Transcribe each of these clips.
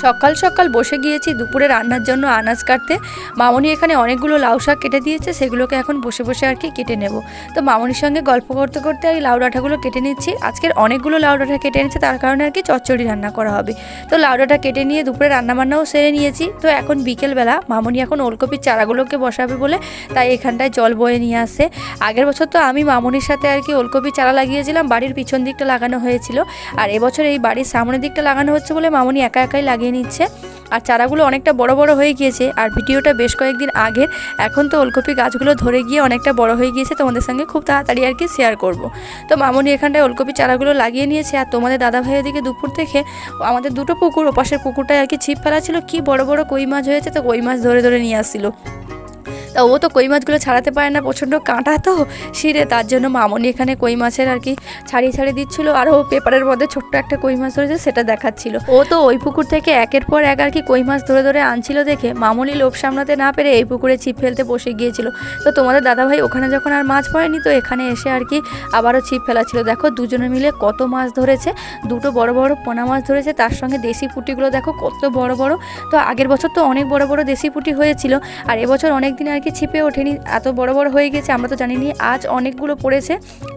সকাল সকাল বসে গিয়েছি দুপুরে রান্নার জন্য আনাজ কাটতে। মামনি এখানে অনেকগুলো লাউ শাক কেটে দিয়েছে, সেগুলোকে এখন বসে বসে আর কি কেটে নেব। তো মামনির সঙ্গে গল্প করতে করতে এই লাউ ডাঁটাগুলো কেটে নিচ্ছি। আজকের অনেকগুলো লাউ ডাঁটা কেটে এনেছে, তার কারণে আর কি চচ্চড়ি রান্না করা হবে। তো লাউ ডাঁটা কেটে নিয়ে দুপুরে রান্নাবান্নাও সেরে নিয়েছি। তো এখন বিকেলবেলা মামনি এখন ওলকপির চারাগুলোকে বসাবে বলে তাই এখানটায় জল বয়ে নিয়ে আসে। আগের বছর তো আমি মামনির সাথে আর কি ওলকপির চারা লাগিয়েছিলাম, বাড়ির পিছন দিকটা লাগানো হয়েছিল। আর এবছর এই বাড়ির সামনের দিকটা লাগানো হচ্ছে বলে মামনি একা একাই লাগিয়ে নিচ্ছে। আর চারাগুলো অনেকটা বড় বড় হয়ে গিয়েছে। আর ভিডিওটা বেশ কয়েকদিন আগের, এখন তো ওলকপি গাছগুলো ধরে গিয়ে অনেকটা বড় হয়ে গিয়েছে, তোমাদের সঙ্গে খুব তাড়াতাড়ি আর কি শেয়ার করব। তো মামনি এখানটায় ওলকপি চারাগুলো লাগিয়ে নিয়েছে। আর তোমাদের দাদা ভাইয়ের দিকে দুপুর থেকে আমাদের দুটো পুকুর, ওপাশের পুকুরটায় আর কি ছিপ ফেলা ছিল, কি বড় বড় কই মাছ হয়েছে। তো কই মাছ ধরে ধরে নিয়ে আসছিল। তা ও তো কই মাছগুলো ছাড়াতে পারে না, প্রচণ্ড কাঁটা তো শিরে, তার জন্য মামনি এখানে কই মাছের আর কি ছাড়িয়ে ছাড়িয়ে দিচ্ছিলো। আর ও পেপারের মধ্যে ছোট্ট একটা কই মাছ ধরেছে, সেটা দেখাচ্ছিল। ও তো ওই পুকুর থেকে একের পর এক আর কি কই মাছ ধরে ধরে আনছিল দেখে মামনি লোভ সামলাতে না পেরে এই পুকুরে ছিপ ফেলতে বসে গিয়েছিল। তো তোমাদের দাদাভাই ওখানে যখন আর মাছ পড়েনি, তো এখানে এসে আর কি আবারও ছিপ ফেলা ছিল। দেখো দুজনে মিলে কত মাছ ধরেছে, দুটো বড় বড় পোনা মাছ ধরেছে, তার সঙ্গে দেশি পুঁটিগুলো দেখো কত বড় বড়। তো আগের বছর তো অনেক বড় বড় দেশি পুঁটি হয়েছিল, আর এবছর অনেক দিন আর কি ছিপে ওঠেনি, এত বড় বড় হয়ে গেছে আমরা তো জানিনি। আজ অনেকগুলো পড়েছে,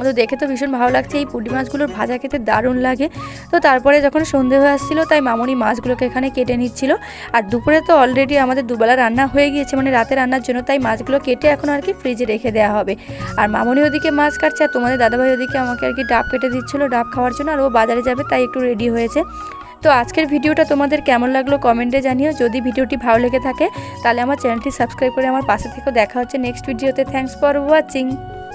তো দেখে তো ভীষণ ভালো লাগছে। এই পুঁটি মাছগুলোর ভাজা খেতে দারুণ লাগে। তো তারপরে যখন সন্ধে হয়ে আসছিল, তাই মামনি মাছগুলোকে এখানে কেটে নিচ্ছিল। আর দুপুরে তো অলরেডি আমাদের দুবেলা রান্না হয়ে গিয়েছে, মানে রাতে রান্নার জন্য, তাই মাছগুলো কেটে এখন আর কি ফ্রিজে রেখে দেওয়া হবে। আর মামনি ওদিকে মাছ কাটছে, আর তোমাদের দাদাভাই ওদিকে আমাকে আর কি ডাব কেটে দিচ্ছিলো ডাব খাওয়ার জন্য। আর ও বাজারে যাবে, তাই একটু রেডি হয়েছে। তো আজকের ভিডিওটা তোমাদের কেমন লাগলো কমেন্টে জানিও। যদি ভিডিওটি ভালো লেগে থাকে তাহলে আমার চ্যানেলটি সাবস্ক্রাইব করে আমার পাশে থেকেও। দেখা হচ্ছে নেক্সট ভিডিওতে। Thanks for watching.